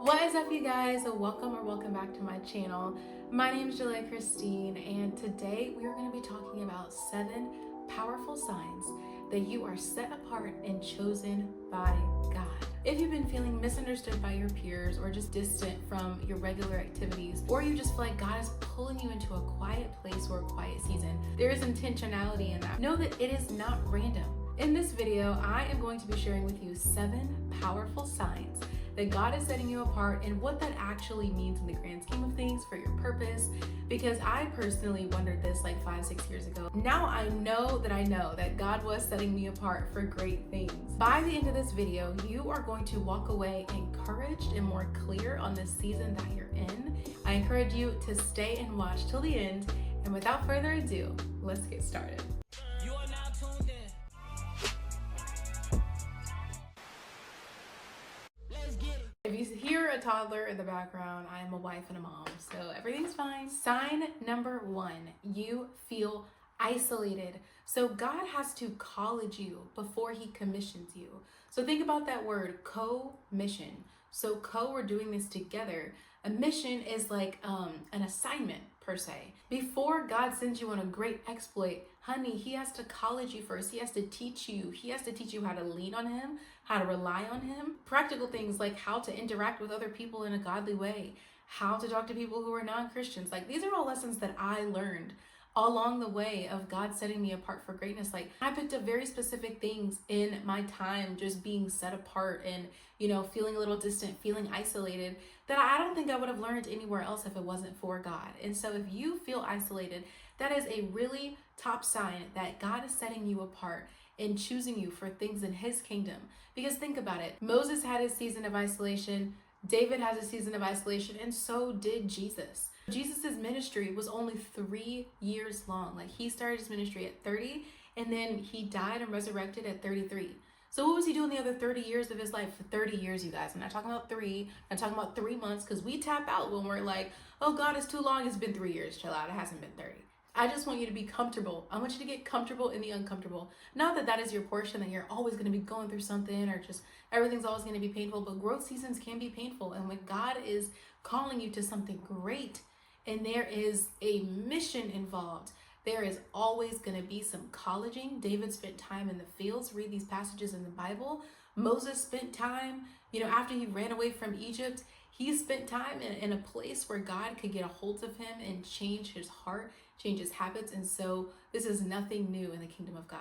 What is up, you guys? Welcome back to my channel. My name is Julia Christine, and today we are going to be talking about 7 powerful signs that you are set apart and chosen by God. If you've been feeling misunderstood by your peers or just distant from your regular activities, or you just feel like God is pulling you into a quiet place or a quiet season, there is intentionality in that. Know that it is not random. In this video, I am going to be sharing with you 7 powerful signs that God is setting you apart and what that actually means in the grand scheme of things for your purpose. Because I personally wondered this like 5-6 years ago. Now I know that God was setting me apart for great things. By the end of this video, you are going to walk away encouraged and more clear on the season that you're in. I encourage you to stay and watch till the end. And without further ado, let's get started. You are now tuned in. Let's get it. If you hear a toddler in the background, I am a wife and a mom, so everything's fine. Sign number 1, you feel isolated. So God has to college you before he commissions you. So think about that word, co-mission. So we're doing this together. A mission is like an assignment per se. Before God sends you on a great exploit, honey, he has to college you first. He has to teach you. He has to teach you how to lean on him, how to rely on him. Practical things like how to interact with other people in a godly way, how to talk to people who are non-Christians. Like, these are all lessons that I learned along the way of God setting me apart for greatness. Like, I picked up very specific things in my time just being set apart and, feeling a little distant, feeling isolated, that I don't think I would have learned anywhere else if it wasn't for God. And so if you feel isolated, that is a really top sign that God is setting you apart and choosing you for things in his kingdom. Because think about it, Moses had his season of isolation, David has a season of isolation, and so did Jesus. Jesus's ministry was only 3 years long. Like, he started his ministry at 30, and then he died and resurrected at 33. So what was he doing the other 30 years of his life? For 30 years, you guys. I'm not talking about 3. I'm talking about 3 months, because we tap out when we're like, oh, God, it's too long. It's been 3 years. Chill out. It hasn't been 30. I just want you to be comfortable. I want you to get comfortable in the uncomfortable. Not that that is your portion, that you're always going to be going through something or just everything's always going to be painful, but growth seasons can be painful. And when God is calling you to something great and there is a mission involved, there is always going to be some colleging. David spent time in the fields. Read these passages in the Bible. Moses spent time, after he ran away from Egypt, he spent time in a place where God could get a hold of him and change his heart, change his habits. And so this is nothing new in the kingdom of God.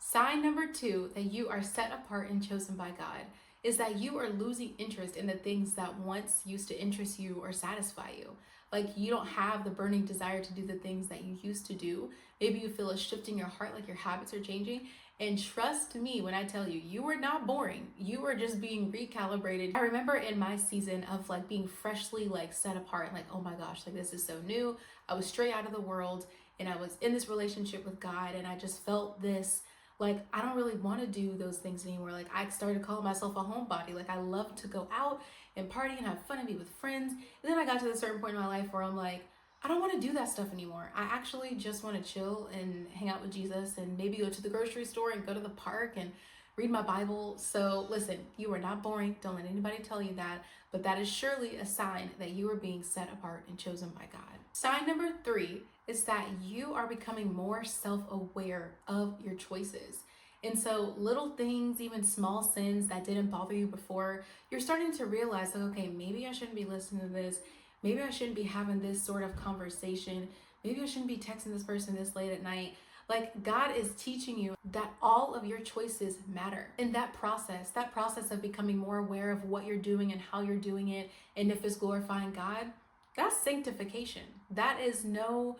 Sign number 2 that you are set apart and chosen by God is that you are losing interest in the things that once used to interest you or satisfy you. Like, you don't have the burning desire to do the things that you used to do. Maybe you feel a shift in your heart, like your habits are changing. And trust me when I tell you, you are not boring. You are just being recalibrated. I remember in my season of like being freshly like set apart, like, oh my gosh, like this is so new. I was straight out of the world and I was in this relationship with God, and I just felt this, like, I don't really want to do those things anymore. Like, I started calling myself a homebody. Like, I love to go out and party and have fun and be with friends. And then I got to a certain point in my life where I'm like, I don't want to do that stuff anymore. I actually just want to chill and hang out with Jesus and maybe go to the grocery store and go to the park and read my Bible. So listen, you are not boring. Don't let anybody tell you that. But that is surely a sign that you are being set apart and chosen by God. Sign number 3 is that you are becoming more self-aware of your choices. And so little things, even small sins that didn't bother you before, you're starting to realize, like, okay, maybe I shouldn't be listening to this. Maybe I shouldn't be having this sort of conversation. Maybe I shouldn't be texting this person this late at night. Like, God is teaching you that all of your choices matter. In that process of becoming more aware of what you're doing and how you're doing it, and if it's glorifying God, that's sanctification. That is no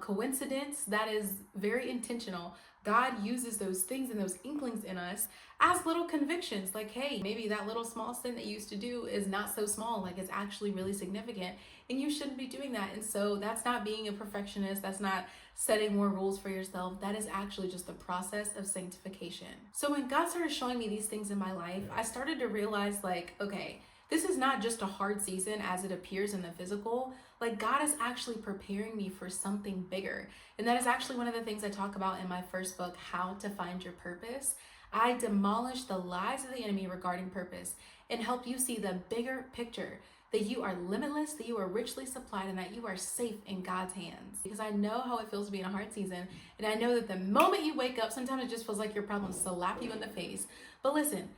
coincidence. That is very intentional. God uses those things and those inklings in us as little convictions. Like, hey, maybe that little small sin that you used to do is not so small. Like, it's actually really significant and you shouldn't be doing that. And so that's not being a perfectionist. That's not setting more rules for yourself. That is actually just the process of sanctification. So when God started showing me these things in my life, I started to realize, like, okay, this is not just a hard season as it appears in the physical. Like, God is actually preparing me for something bigger. And that is actually one of the things I talk about in my first book, How to Find Your Purpose. I demolish the lies of the enemy regarding purpose and help you see the bigger picture, that you are limitless, that you are richly supplied, and that you are safe in God's hands. Because I know how it feels to be in a hard season, and I know that the moment you wake up, sometimes it just feels like your problems slap you in the face. But listen,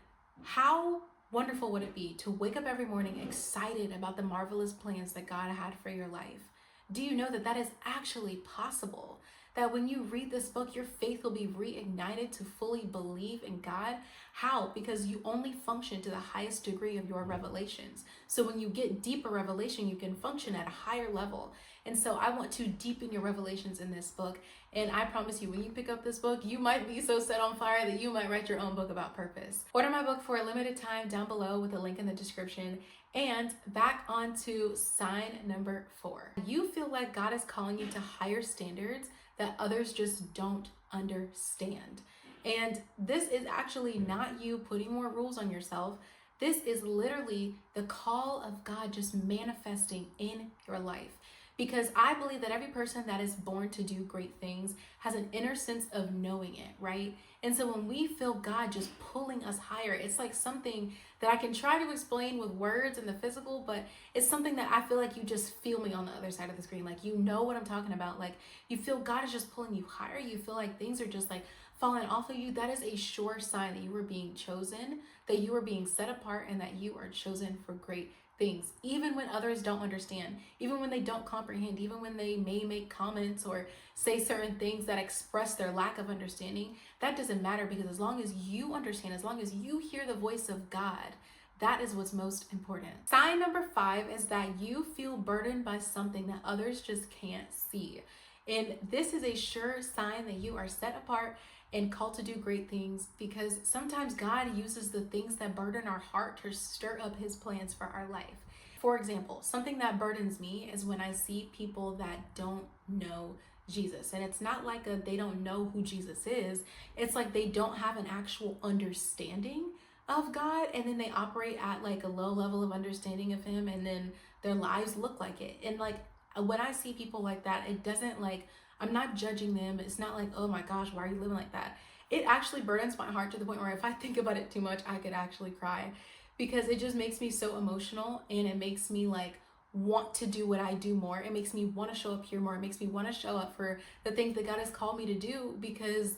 how wonderful would it be to wake up every morning excited about the marvelous plans that God had for your life? Do you know that that is actually possible? That when you read this book, your faith will be reignited to fully believe in God. How? Because you only function to the highest degree of your revelations. So when you get deeper revelation, you can function at a higher level. And so I want to deepen your revelations in this book. And I promise you, when you pick up this book, you might be so set on fire that you might write your own book about purpose. Order my book for a limited time down below with a link in the description. And back onto sign number 4. You feel like God is calling you to higher standards that others just don't understand. And this is actually not you putting more rules on yourself. This is literally the call of God just manifesting in your life. Because I believe that every person that is born to do great things has an inner sense of knowing it, right? And so when we feel God just pulling us higher, it's like something that I can try to explain with words in the physical, but it's something that I feel like you just feel me on the other side of the screen. Like, you know what I'm talking about. Like, you feel God is just pulling you higher. You feel like things are just like falling off of you. That is a sure sign that you were being chosen, that you are being set apart, and that you are chosen for great things, even when others don't understand, even when they don't comprehend, even when they may make comments or say certain things that express their lack of understanding. That doesn't matter, because as long as you understand, as long as you hear the voice of God, that is what's most important. Sign number 5 is that you feel burdened by something that others just can't see. And this is a sure sign that you are set apart and called to do great things, because sometimes God uses the things that burden our heart to stir up his plans for our life. For example, something that burdens me is when I see people that don't know Jesus. And it's not like they don't know who Jesus is. It's like they don't have an actual understanding of God, and then they operate at like a low level of understanding of him, and then their lives look like it. And like, when I see people like that, it doesn't like, I'm not judging them. It's not like, oh my gosh, why are you living like that? It actually burdens my heart to the point where if I think about it too much, I could actually cry, because it just makes me so emotional, and it makes me like want to do what I do more. It makes me want to show up here more. It makes me want to show up for the things that God has called me to do, because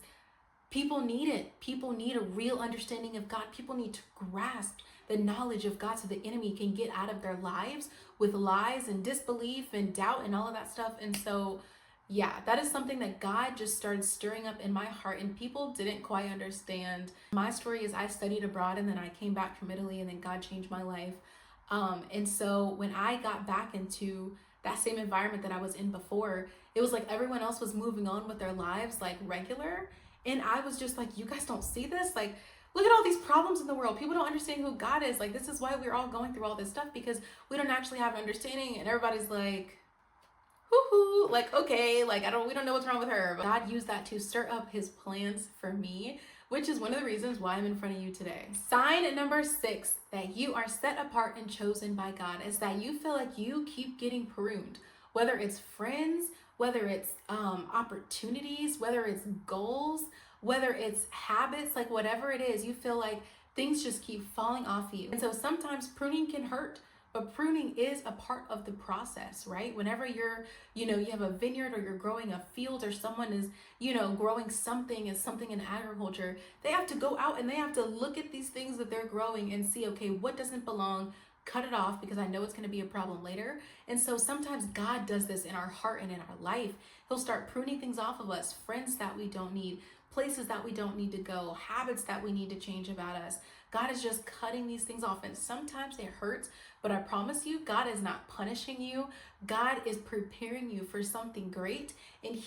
people need it. People need a real understanding of God. People need to grasp the knowledge of God so the enemy can get out of their lives with lies and disbelief and doubt and all of that stuff. And so, yeah, that is something that God just started stirring up in my heart, and people didn't quite understand. My story is I studied abroad, and then I came back from Italy, and then God changed my life. And so when I got back into that same environment that I was in before, it was like everyone else was moving on with their lives like regular. And I was just like, you guys don't see this? Like, look at all these problems in the world. People don't understand who God is. Like, this is why we're all going through all this stuff, because we don't actually have an understanding. And everybody's like, whoo-hoo, like, okay, like, we don't know what's wrong with her. But God used that to stir up his plans for me, which is one of the reasons why I'm in front of you today. Sign number 6 that you are set apart and chosen by God is that you feel like you keep getting pruned, whether it's friends, whether it's opportunities, whether it's goals, whether it's habits, like whatever it is, you feel like things just keep falling off you. And so sometimes pruning can hurt, but pruning is a part of the process, right? Whenever you're, you have a vineyard, or you're growing a field, or someone is, growing something as something in agriculture, they have to go out and they have to look at these things that they're growing and see, okay, what doesn't belong, cut it off, because I know it's going to be a problem later. And so sometimes God does this in our heart and in our life. He'll start pruning things off of us, friends that we don't need, places that we don't need to go, habits that we need to change about us. God is just cutting these things off, and sometimes it hurts, but I promise you, God is not punishing you. God is preparing you for something great. And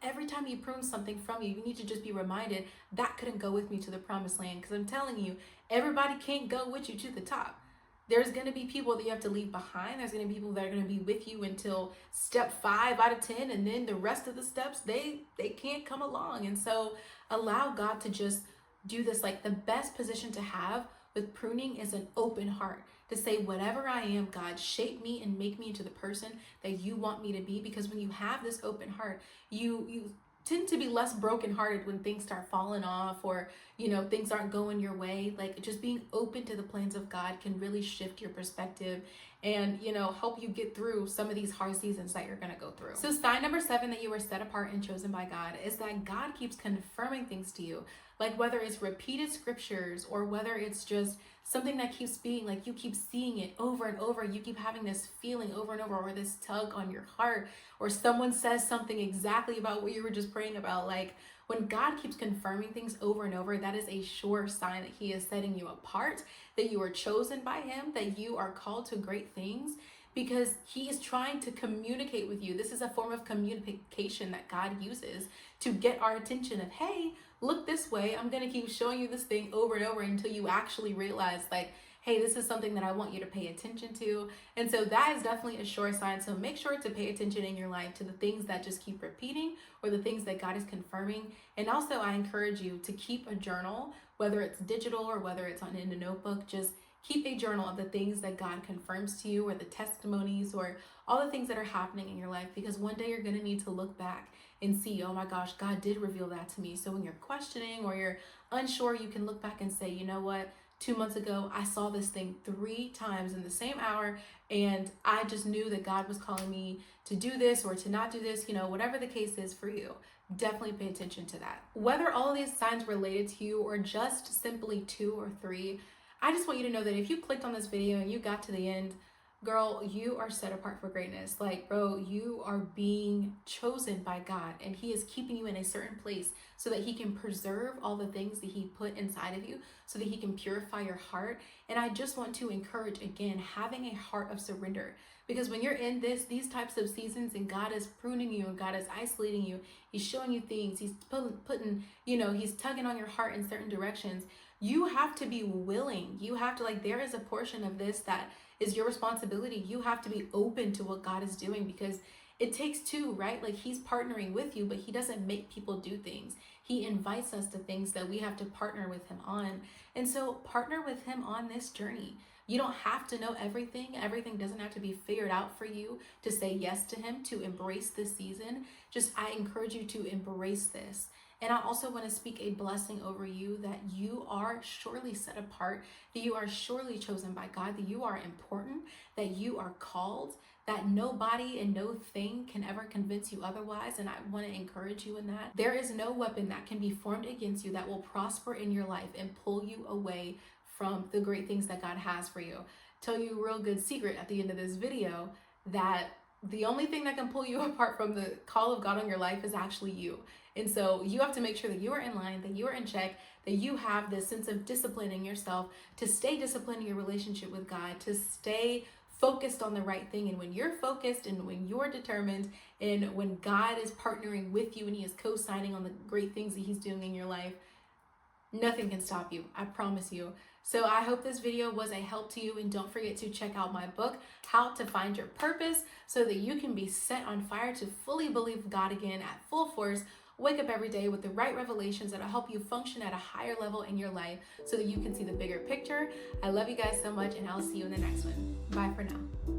every time he prunes something from you, you need to just be reminded that couldn't go with me to the promised land. Because I'm telling you, everybody can't go with you to the top. There's going to be people that you have to leave behind. There's going to be people that are going to be with you until step 5 out of 10. And then the rest of the steps, they can't come along. And so allow God to just do this. Like, the best position to have with pruning is an open heart to say, whatever I am, God, shape me and make me into the person that you want me to be. Because when you have this open heart, you tend to be less brokenhearted when things start falling off, or things aren't going your way. Like, just being open to the plans of God can really shift your perspective and help you get through some of these hard seasons that you're going to go through. So sign number 7 that you are set apart and chosen by God is that God keeps confirming things to you. Like, whether it's repeated scriptures or whether it's just something that keeps being like, you keep seeing it over and over, you keep having this feeling over and over, or this tug on your heart, or someone says something exactly about what you were just praying about. Like, when God keeps confirming things over and over, that is a sure sign that he is setting you apart, that you are chosen by him, that you are called to great things, because he is trying to communicate with you. This is a form of communication that God uses to get our attention of, hey, look this way. I'm going to keep showing you this thing over and over until you actually realize, like, hey, this is something that I want you to pay attention to. And so that is definitely a sure sign. So make sure to pay attention in your life to the things that just keep repeating, or the things that God is confirming. And also, I encourage you to keep a journal, whether it's digital or whether it's in a notebook. Just keep a journal of the things that God confirms to you, or the testimonies, or all the things that are happening in your life, because one day you're going to need to look back and see, oh my gosh, God did reveal that to me. So when you're questioning or you're unsure, you can look back and say, you know what? 2 months ago, I saw this thing 3 times in the same hour, and I just knew that God was calling me to do this or to not do this, whatever the case is for you. Definitely pay attention to that. Whether all of these signs related to you or just simply 2 or 3, I just want you to know that if you clicked on this video and you got to the end, girl, you are set apart for greatness. Like, bro, you are being chosen by God, and he is keeping you in a certain place so that he can preserve all the things that he put inside of you, so that he can purify your heart. And I just want to encourage, again, having a heart of surrender, because when you're in these types of seasons and God is pruning you and God is isolating you, he's showing you things, he's putting, he's tugging on your heart in certain directions, you have to be willing. You have to, there is a portion of this that is your responsibility. You have to be open to what God is doing, because it takes 2, right? Like, he's partnering with you, but he doesn't make people do things. He invites us to things that we have to partner with him on. And so partner with him on this journey. You don't have to know everything. Everything doesn't have to be figured out for you to say yes to him, to embrace this season. Just, I encourage you to embrace this. And I also want to speak a blessing over you, that you are surely set apart, that you are surely chosen by God, that you are important, that you are called, that nobody and no thing can ever convince you otherwise. And I want to encourage you in that. There is no weapon that can be formed against you that will prosper in your life and pull you away from the great things that God has for you. Tell you a real good secret at the end of this video, that the only thing that can pull you apart from the call of God on your life is actually you. And so you have to make sure that you are in line, that you are in check, that you have this sense of discipline in yourself to stay disciplined in your relationship with God, to stay focused on the right thing. And when you're focused, and when you're determined, and when God is partnering with you and he is co-signing on the great things that he's doing in your life, nothing can stop you. I promise you. So I hope this video was a help to you, and don't forget to check out my book, How to Find Your Purpose, so that you can be set on fire to fully believe God again at full force. Wake up every day with the right revelations that will help you function at a higher level in your life, so that you can see the bigger picture. I love you guys so much, and I'll see you in the next one. Bye for now.